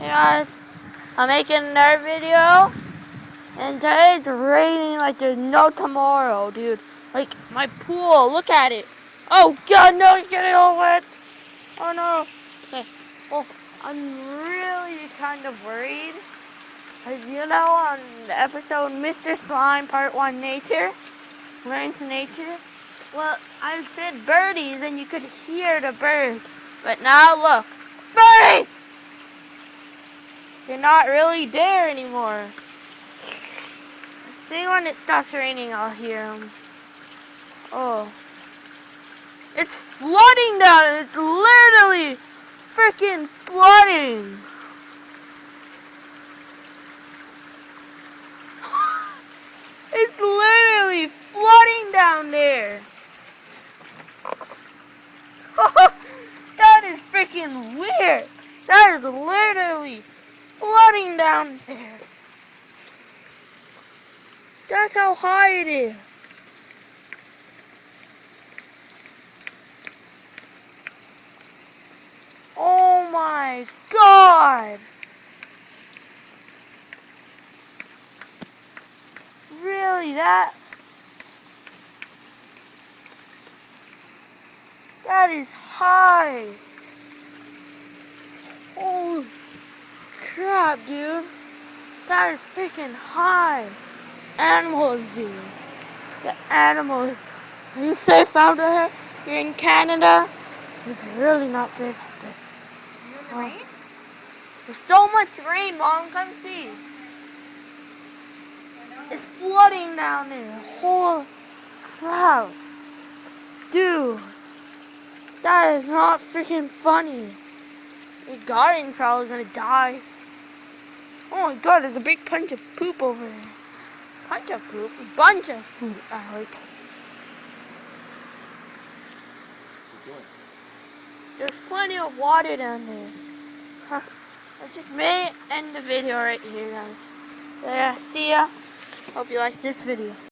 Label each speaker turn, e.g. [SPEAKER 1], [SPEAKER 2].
[SPEAKER 1] Hey guys, I'm making another video, and today it's raining like there's no tomorrow, dude. Like my pool, look at it. Oh god, no, you're getting all wet. Oh no. Okay, well, I'm really kind of worried, because you know on the episode Mr. Slime Part 1 Nature, Learn to Nature, well, I said birdies and you could hear the birds, but now look, birdies! They're not really there anymore. See, when it stops raining, I'll hear them. Oh. It's flooding down. It's literally freaking flooding. It's literally flooding down there. That is freaking weird. That is literally flooding down there. That's how high it is. Oh my god! Really, that is high. Holy crap, dude. That is freaking high. Animals, dude. The animals. Are you safe out there? You're in Canada? It's really not safe out there.
[SPEAKER 2] You in the rain?
[SPEAKER 1] There's so much rain, Mom. Come see. It's flooding down there. Holy crap. Dude. That is not freaking funny. Your garden's probably gonna die. Oh my god, there's a big bunch of poop over there. Bunch of poop? A bunch of poop, Alex. There's plenty of water down there. Huh. I just may end the video right here, guys. So yeah, see ya. Hope you liked this video.